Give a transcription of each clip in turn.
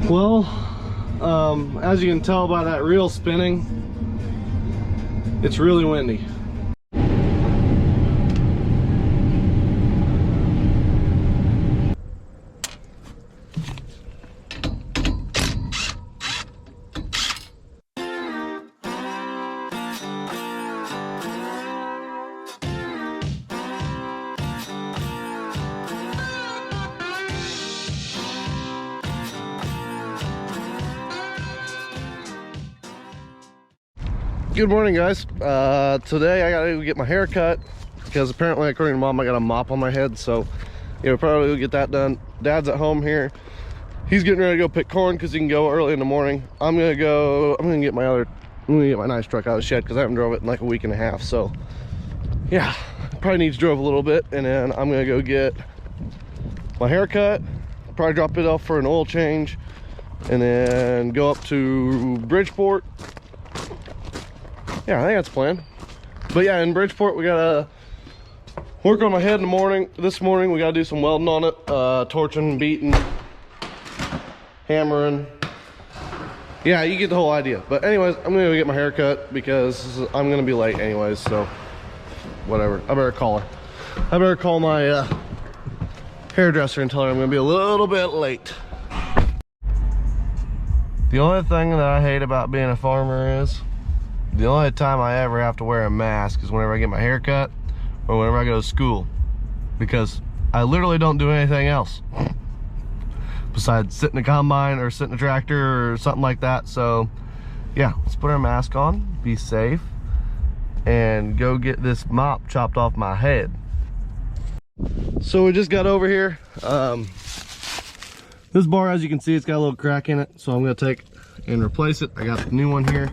Well, as you can tell by that reel spinning, it's really windy. Good morning, guys. Today I gotta go get my hair cut because apparently, according to Mom, I got a mop on my head. So, probably will get that done. Dad's at home here. He's getting ready to go pick corn because he can go early in the morning. I'm gonna get my nice truck out of the shed because I haven't drove it in like a week and a half. So, yeah, probably needs drove a little bit, and then I'm gonna go get my hair cut. Probably drop it off for an oil change, and then go up to Bridgeport. Yeah, I think that's the plan. But yeah, in Bridgeport, we gotta work on my head in the morning. This morning, we gotta do some welding on it, torching, beating, hammering. Yeah, you get the whole idea. But anyways, I'm gonna go get my hair cut because I'm gonna be late anyways, so whatever. I better call her. I better call my hairdresser and tell her I'm gonna be a little bit late. The only thing that I hate about being a farmer is the only time I ever have to wear a mask is whenever I get my hair cut or whenever I go to school, because I literally don't do anything else besides sit in a combine or sit in a tractor or something like that. So yeah, let's put our mask on, be safe, and go get this mop chopped off my head. So we just got over here. This bar, as you can see, it's got a little crack in it, so I'm gonna take and replace it. I got the new one here.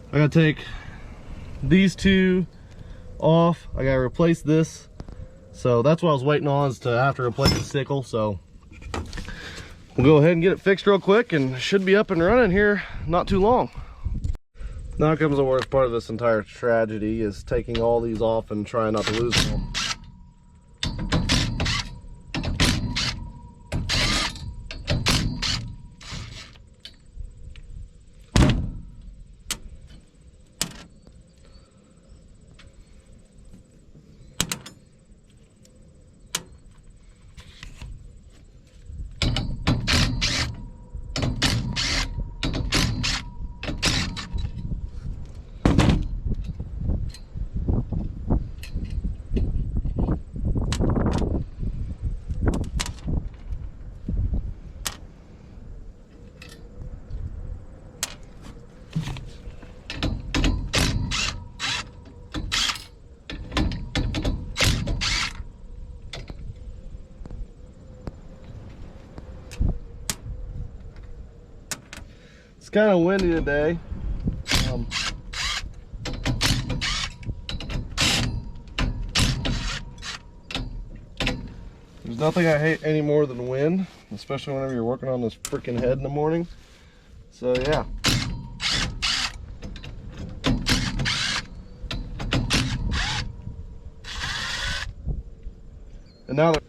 I gotta take these two off. I gotta replace this. So that's what I was waiting on, is to have to replace the sickle. So we'll go ahead and get it fixed real quick, and should be up and running here not too long. Now comes the worst part of this entire tragedy, is taking all these off and trying not to lose them. It's kind of windy today. There's nothing I hate any more than wind, especially whenever you're working on this freaking head in the morning. So yeah. And now that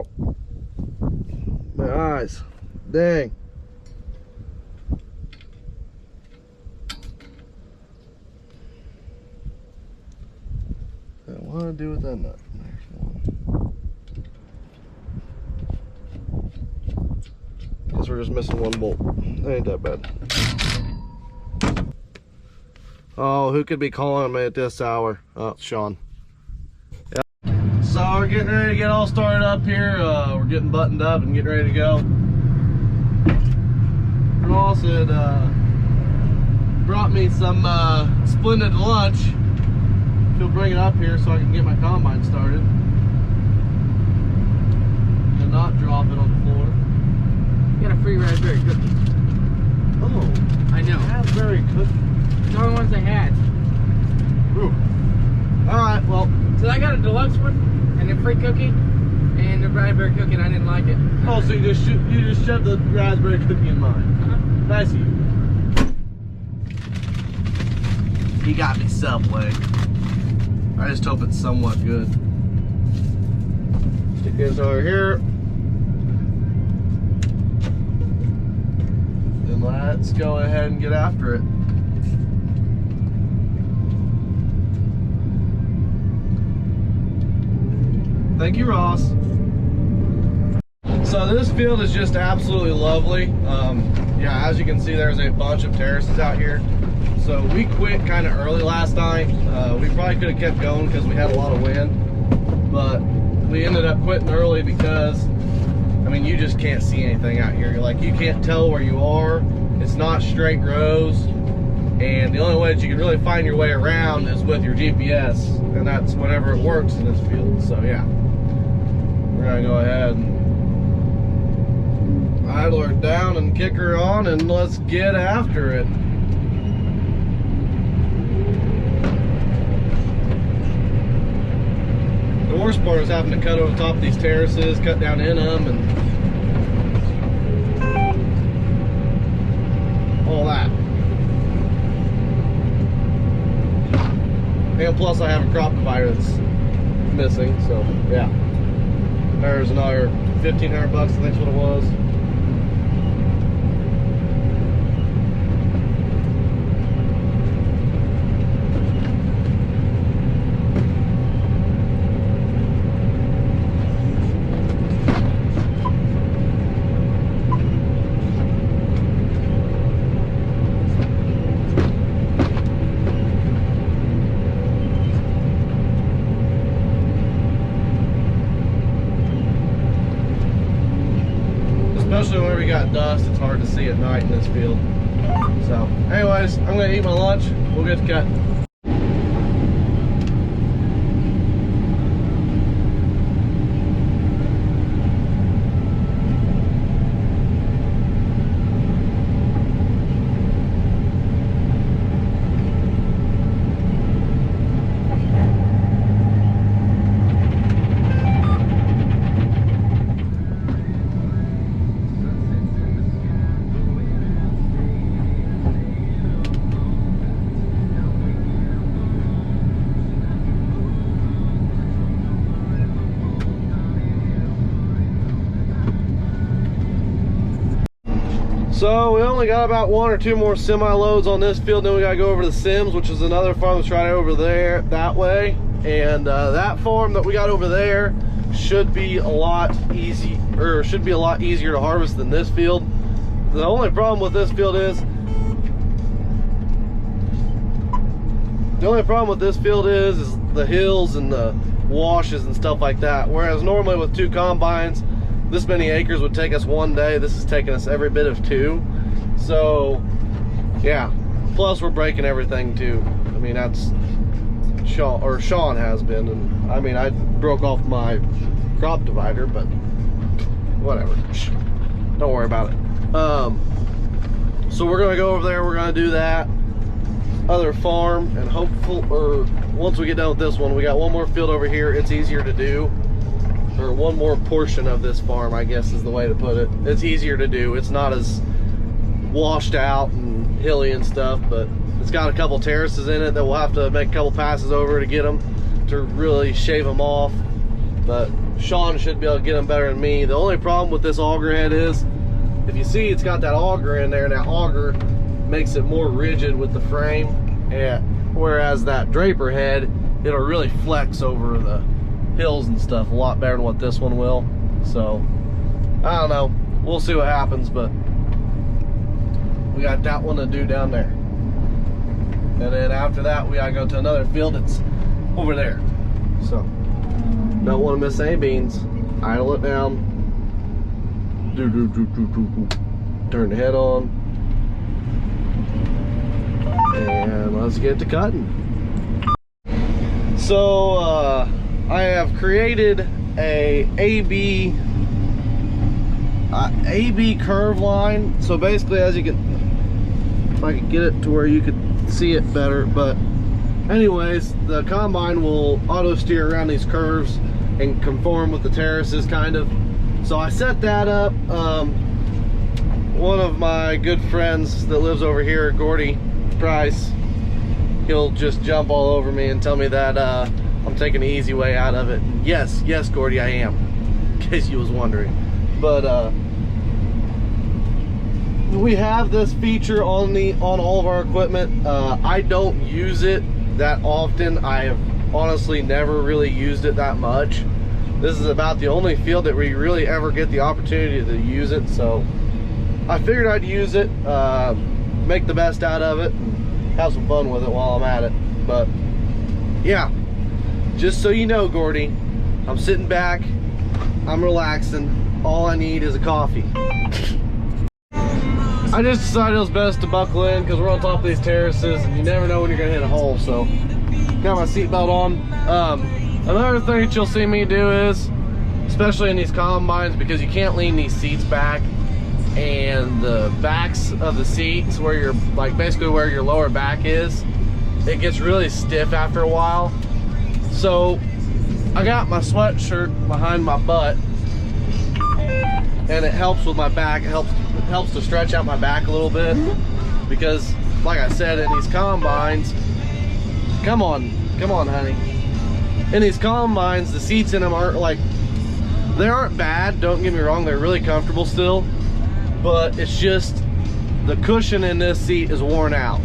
Ow. My eyes. Dang. What do I do with that nut? There's one. Guess we're just missing one bolt. That ain't that bad. Oh, who could be calling me at this hour? Oh, it's Sean. Yep. So we're getting ready to get all started up here. We're getting buttoned up and getting ready to go. Ross had brought me some splendid lunch. He'll bring it up here so I can get my combine started and not drop it on the floor. You got a free raspberry cookie. Oh, I know. Raspberry cookie. The only ones they had. Ooh. All right, well. So I got a deluxe one and a free cookie and a raspberry cookie, and I didn't like it. Oh, so you just shoved the raspberry cookie in mine. Nice of you. You got me Subway. I just hope it's somewhat good. Stick this over here. And let's go ahead and get after it. Thank you, Ross. So this field is just absolutely lovely. Yeah, as you can see, there's a bunch of terraces out here. So we quit kind of early last night. We probably could have kept going because we had a lot of wind, but we ended up quitting early because, I mean, you just can't see anything out here. Like, you can't tell where you are. It's not straight rows, and the only way that you can really find your way around is with your GPS, and that's whenever it works in this field. So yeah, we're gonna go ahead and idle her down and kick her on, and let's get after it. The worst part is having to cut over the top of these terraces, cut down in them, and all that. And plus I have a crop divider that's missing, so yeah. There's another 1,500 bucks, I think's what it was. Especially whenever we got dust, it's hard to see at night in this field. So, anyways, I'm gonna eat my lunch. We'll get to cut. So we only got about 1 or 2 more semi-loads on this field, then we gotta go over to the Sims, which is another farm that's right over there, that way. And that farm that we got over there should be a lot easier to harvest than this field. The only problem with this field is the hills and the washes and stuff like that. Whereas normally with 2 combines, this many acres would take us 1 day. This is taking us every bit of 2. So yeah, plus we're breaking everything too. I mean, that's Sean has been, and I mean, I broke off my crop divider, but whatever, don't worry about it. So we're gonna go over there, we're gonna do that other farm, and once we get done with this one, we got 1 more field over here. It's easier to do, or 1 more portion of this farm, I guess is the way to put it. It's easier to do. It's not as washed out and hilly and stuff, but it's got a couple terraces in it that we'll have to make a couple passes over to get them to really shave them off. But Sean should be able to get them better than me. The only problem with this auger head is, if you see, it's got that auger in there, and that auger makes it more rigid with the frame, and whereas that draper head, it'll really flex over the hills and stuff a lot better than what this one will. So I don't know, we'll see what happens, but we got that one to do down there, and then after that we gotta go to another field that's over there. So don't want to miss any beans. Idle it down, turn the head on, and let's get to cutting. So I have created a AB curve line. So basically, as you can, if I could get it to where you could see it better, but anyways, the combine will auto steer around these curves and conform with the terraces, kind of. So I set that up. One of my good friends that lives over here, Gordy Price, he'll just jump all over me and tell me that I'm taking the easy way out of it. Yes, Gordy, I am, in case you was wondering. But we have this feature on all of our equipment. I don't use it that often. I have honestly never really used it that much. This is about the only field that we really ever get the opportunity to use it, so I figured I'd use it, make the best out of it, and have some fun with it while I'm at it. But yeah, just so you know, Gordy, I'm sitting back, I'm relaxing, all I need is a coffee. I just decided it was best to buckle in because we're on top of these terraces and you never know when you're gonna hit a hole. So got my seatbelt on. Another thing that you'll see me do is, especially in these combines, because you can't lean these seats back, and the backs of the seats where you're like basically where your lower back is, it gets really stiff after a while. So I got my sweatshirt behind my butt, and it helps with my back. It helps to stretch out my back a little bit, because like I said, in these combines, come on honey, in these combines the seats in them aren't like, they aren't bad, don't get me wrong, they're really comfortable still, but it's just the cushion in this seat is worn out.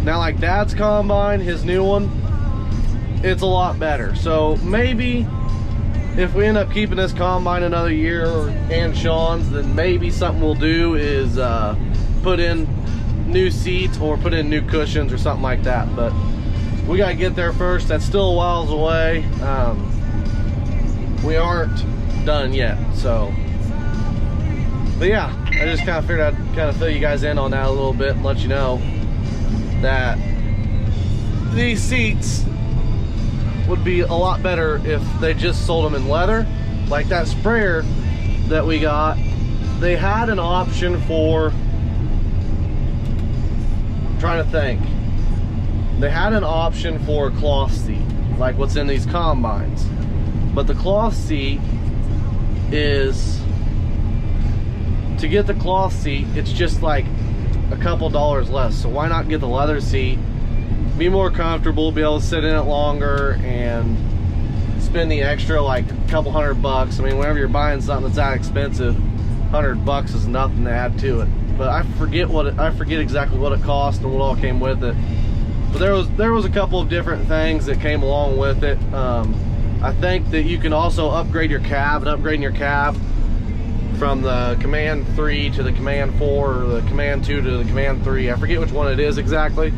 Now like Dad's combine, his new one, it's a lot better. So maybe if we end up keeping this combine another year, and Sean's, then maybe something we'll do is put in new seats or put in new cushions or something like that. But we gotta get there first. That's still a whiles away. We aren't done yet, so. But yeah, I just kind of figured I'd kind of fill you guys in on that a little bit and let you know that these seats would be a lot better if they just sold them in leather. Like that sprayer that we got, they had an option for, I'm trying to think, they had an option for a cloth seat, like what's in these combines. But the cloth seat is, to get the cloth seat, it's just like a couple dollars less. So why not get the leather seat, be more comfortable, be able to sit in it longer, and spend the extra like a couple $100. I mean, whenever you're buying something that's that expensive, $100 is nothing to add to it. But I forget exactly what it cost and what all came with it. But there was a couple of different things that came along with it. I think that you can also upgrade your cab, and upgrading your cab from the Command 3 to the Command 4, or the Command 2 to the Command 3. I forget which one it is exactly.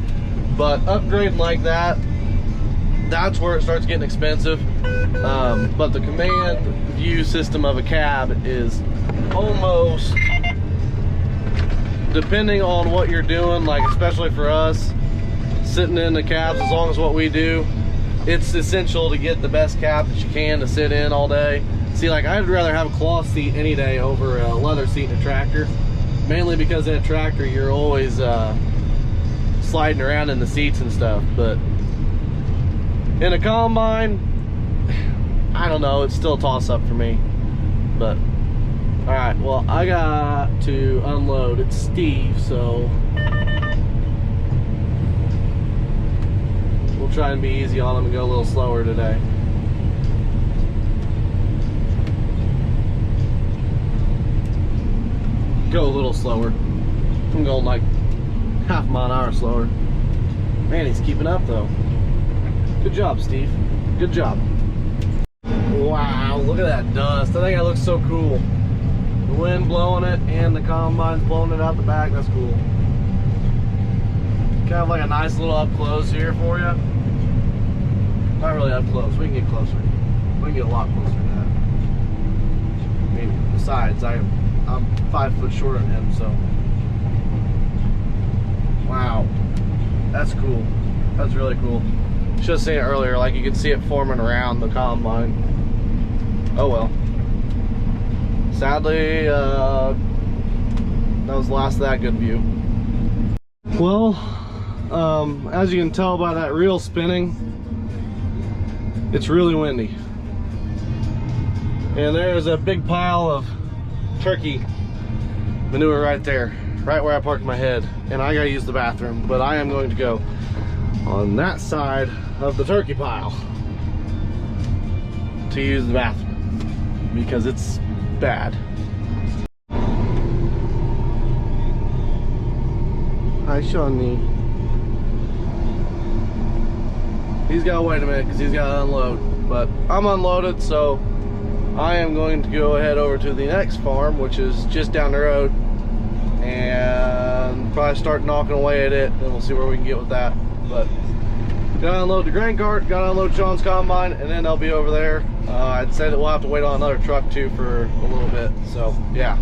But upgrading like that, that's where it starts getting expensive. But the command view system of a cab is almost, depending on what you're doing, like especially for us, sitting in the cabs, as long as what we do, it's essential to get the best cab that you can to sit in all day. See, like I'd rather have a cloth seat any day over a leather seat in a tractor, mainly because in a tractor you're always sliding around in the seats and stuff. But in a combine, I don't know, it's still a toss-up for me. But all right, well, I got to unload. It's Steve, so we'll try and be easy on him and go a little slower today. go a little slower. I'm going like half a mile an hour slower. Man, he's keeping up though. Good job, Steve. Good job. Wow, look at that dust. I think that looks so cool. The wind blowing it and the combine's blowing it out the back. That's cool. Kind of like a nice little up close here for you. Not really up close. We can get closer. We can get a lot closer than that. I mean, besides, I'm 5 foot shorter than him, so. Wow, that's cool. That's really cool. Should have seen it earlier. Like you can see it forming around the combine. Oh well. Sadly, that was the last of that good view. Well, as you can tell by that reel spinning, it's really windy. And there's a big pile of turkey manure right there, right where I parked my head. And I gotta use the bathroom, but I am going to go on that side of the turkey pile to use the bathroom because it's bad. Hi, Shawnee. He's got to wait a minute because he's got to unload, but I'm unloaded, so I am going to go ahead over to the next farm, which is just down the road, and probably start knocking away at it, and we'll see where we can get with that. But gotta unload the grain cart, gotta unload Sean's combine, and then they'll be over there. I'd say that we'll have to wait on another truck too for a little bit, so yeah.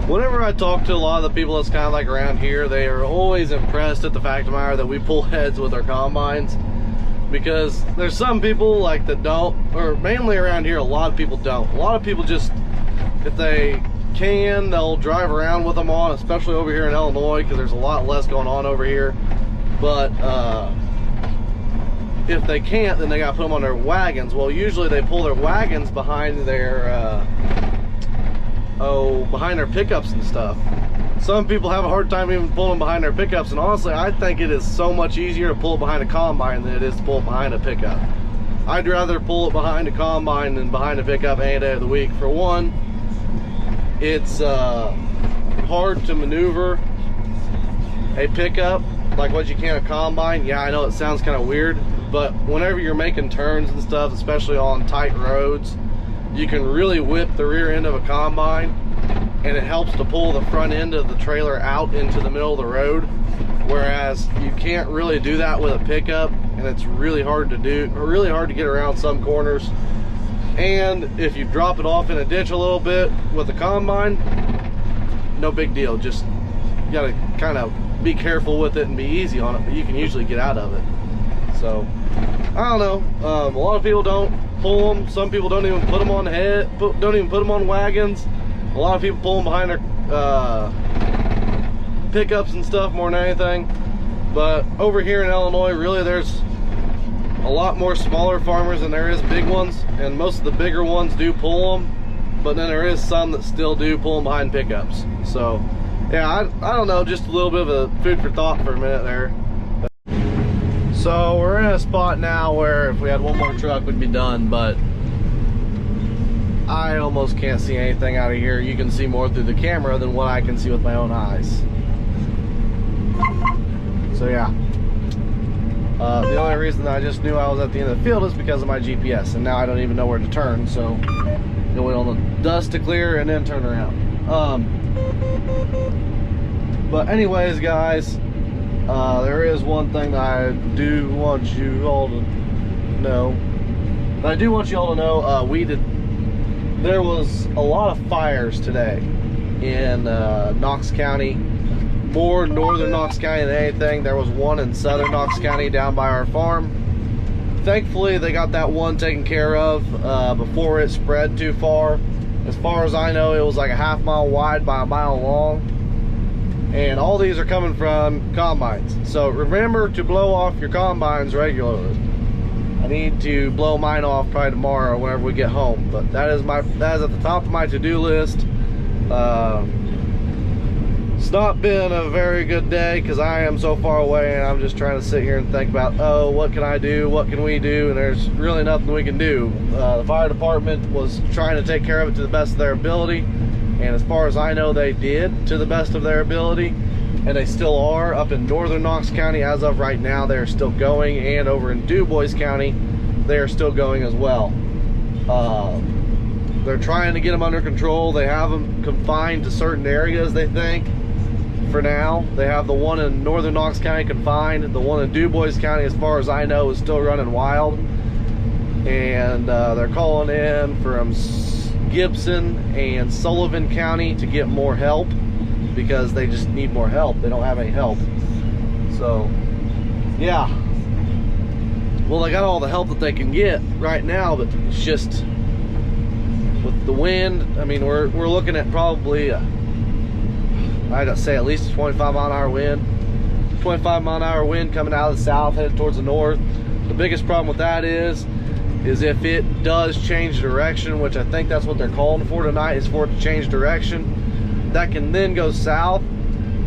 Whenever I talk to a lot of the people that's kind of like around here, they are always impressed at the fact of the matter that we pull heads with our combines, because there's some people like that don't, or mainly around here a lot of people don't. A lot of people just, if they can, they'll drive around with them on, especially over here in Illinois because there's a lot less going on over here. But if they can't, then they gotta put them on their wagons. Well, usually they pull their wagons behind their behind their pickups and stuff. Some people have a hard time even pulling behind their pickups, and honestly I think it is so much easier to pull it behind a combine than it is to pull it behind a pickup. I'd rather pull it behind a combine than behind a pickup any day of the week. For one, it's hard to maneuver a pickup like what you can a combine. Yeah, I know it sounds kind of weird, but whenever you're making turns and stuff, especially on tight roads, you can really whip the rear end of a combine, and it helps to pull the front end of the trailer out into the middle of the road, whereas you can't really do that with a pickup, and it's really hard to do, really hard to get around some corners. And if you drop it off in a ditch a little bit with a combine, no big deal. Just you gotta kind of be careful with it and be easy on it, but you can usually get out of it. So I don't know, a lot of people don't pull them. Some people don't even put them on don't even put them on wagons. A lot of people pull them behind their pickups and stuff more than anything. But over here in Illinois, really there's a lot more smaller farmers than there is big ones, and most of the bigger ones do pull them, but then there is some that still do pull them behind pickups. So yeah, I don't know, just a little bit of a food for thought for a minute there. So we're in a spot now where if we had one more truck we'd be done, but I almost can't see anything out of here. You can see more through the camera than what I can see with my own eyes. So yeah, the only reason I just knew I was at the end of the field is because of my GPS, and now I don't even know where to turn, so you'll wait on the dust to clear and then turn around. But anyways, guys, there is one thing that I do want you all to know. There was a lot of fires today in Knox County, more northern Knox County than anything. There was one in southern Knox County down by our farm. Thankfully they got that one taken care of before it spread too far. As far as I know, it was like a half mile wide by a mile long, and all these are coming from combines. So remember to blow off your combines regularly. I need to blow mine off probably tomorrow whenever we get home, but that is at the top of my to-do list. It's not been a very good day because I am so far away, and I'm just trying to sit here and think about, oh, what can I do, what can we do, and there's really nothing we can do. The fire department was trying to take care of it to the best of their ability. And as far as I know, they did to the best of their ability, and they still are. Up in northern Knox County as of right now, they're still going, and over in Dubois County they are still going as well. They're trying to get them under control. They have them confined to certain areas, they think, for now. They have the one in northern Knox County confined. The one in Dubois County, as far as I know, is still running wild. And they're calling in from Gibson and Sullivan County to get more help, because they just need more help. They don't have any help. So, yeah. Well, they got all the help that they can get right now, but it's just with the wind. I mean, we're looking at probably I gotta say at least a 25-mile-an-hour wind. 25-mile-an-hour wind coming out of the south, headed towards the north. The biggest problem with that is if it does change direction, which I think that's what they're calling for tonight, is for it to change direction. That can then go south,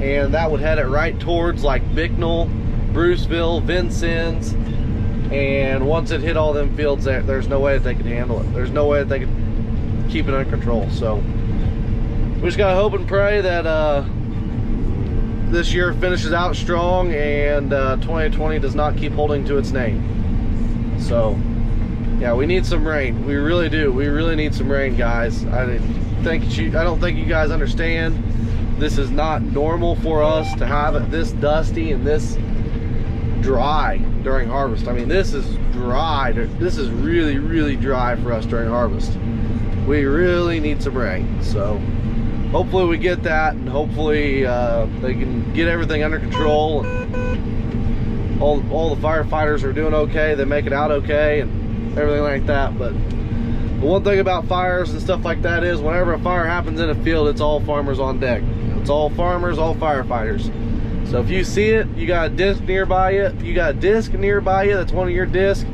and that would head it right towards like Bicknell, Bruceville, Vincennes. And once it hit all them fields, there's no way that they could handle it. There's no way that they could keep it under control. So we just gotta hope and pray that this year finishes out strong, and 2020 does not keep holding to its name. So yeah, we need some rain. We really do. We really need some rain, guys. I don't think you guys understand. This is not normal for us to have it this dusty and this dry during harvest. I mean, this is dry. This is really, really dry for us during harvest. We really need some rain. So hopefully we get that, and hopefully they can get everything under control. And all the firefighters are doing okay. They make it out okay and everything like that. But the one thing about fires and stuff like that is whenever a fire happens in a field, it's all farmers on deck. It's all farmers, all firefighters. So if you see it, you got a disc nearby you, that's one of your discs,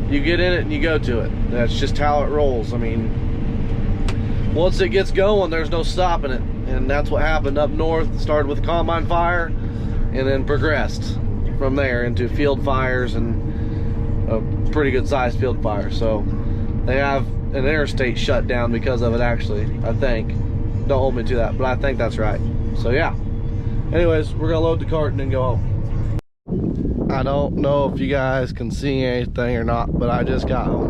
you get in it and you go to it. That's just how it rolls. I mean, once it gets going, there's no stopping it. And that's what happened up north. It started with a combine fire and then progressed from there into field fires, and a pretty good sized field fire. So they have an interstate shut down because of it, actually, I think. Don't hold me to that, but I think that's right. So yeah. Anyways, we're gonna load the cart and then go home. I don't know if you guys can see anything or not, but I just got home.